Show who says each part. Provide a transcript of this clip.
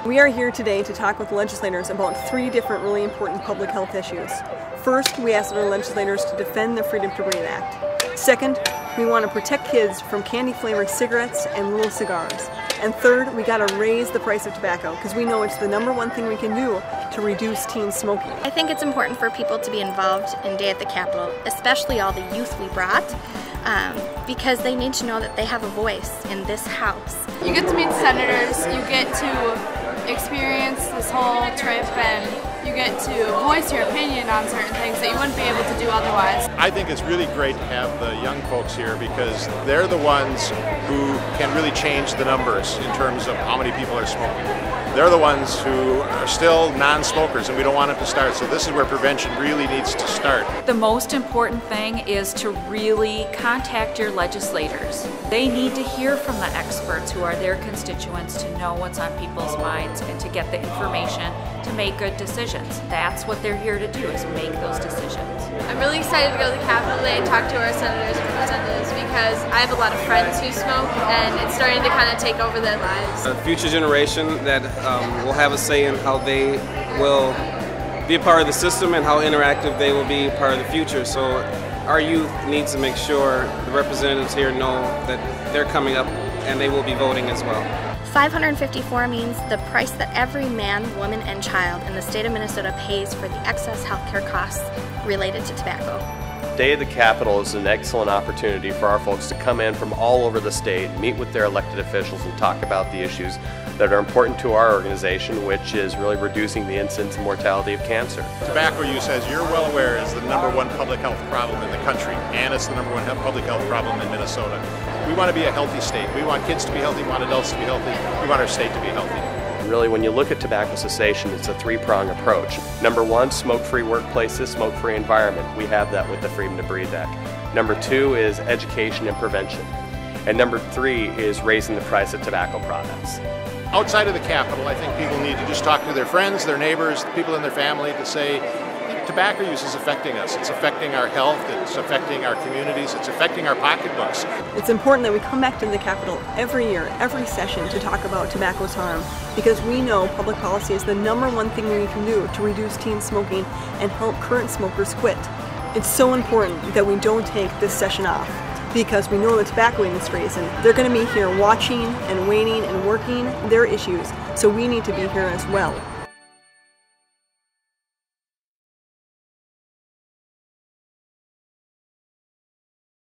Speaker 1: We are here today to talk with legislators about 3 different really important public health issues. First, we asked our legislators to defend the Freedom to Breathe Act. Second, we want to protect kids from candy-flavored cigarettes and little cigars. And third, we got to raise the price of tobacco because we know it's the #1 thing we can do to reduce teen smoking.
Speaker 2: I think it's important for people to be involved in Day at the Capitol, especially all the youth we brought, because they need to know that they have a voice in this house.
Speaker 3: You get to meet senators, you get to experience this whole trip, and you get to voice your opinion on certain things that you wouldn't be able to do otherwise.
Speaker 4: I think it's really great to have the young folks here because they're the ones who can really change the numbers in terms of how many people are smoking. They're the ones who are still non-smokers and we don't want them to start, so this is where prevention really needs to start.
Speaker 5: The most important thing is to really contact your legislators. They need to hear from the experts who are their constituents to know what's on people's minds and to get the information to make good decisions. That's what they're here to do, is make those decisions.
Speaker 3: I'm really excited to go to the Capitol today and talk to our senators and representatives because I have a lot of friends who smoke and it's starting to kind of take over their lives.
Speaker 6: A future generation that will have a say in how they will be a part of the system and how interactive they will be part of the future. So our youth needs to make sure the representatives here know that they're coming up and they will be voting as well.
Speaker 2: 554 means the price that every man, woman, and child in the state of Minnesota pays for the excess healthcare costs related to tobacco.
Speaker 7: Day of the Capitol is an excellent opportunity for our folks to come in from all over the state, meet with their elected officials, and talk about the issues that are important to our organization, which is really reducing the incidence and mortality of cancer.
Speaker 4: Tobacco use, as you're well aware, is the #1 public health problem in the country, and it's the #1 public health problem in Minnesota. We want to be a healthy state. We want kids to be healthy, we want adults to be healthy, we want our state to be healthy.
Speaker 7: Really, when you look at tobacco cessation, it's a 3-prong approach. #1, smoke-free workplaces, smoke-free environment. We have that with the Freedom to Breathe Act. #2 is education and prevention. And #3 is raising the price of tobacco products.
Speaker 4: Outside of the Capitol, I think people need to just talk to their friends, their neighbors, the people in their family to say, tobacco use is affecting us. It's affecting our health, it's affecting our communities, it's affecting our pocketbooks.
Speaker 1: It's important that we come back to the Capitol every year, every session, to talk about tobacco's harm, because we know public policy is the #1 thing we can do to reduce teen smoking and help current smokers quit. It's so important that we don't take this session off, because we know the tobacco industry and they're going to be here watching and waiting and working their issues, so we need to be here as well.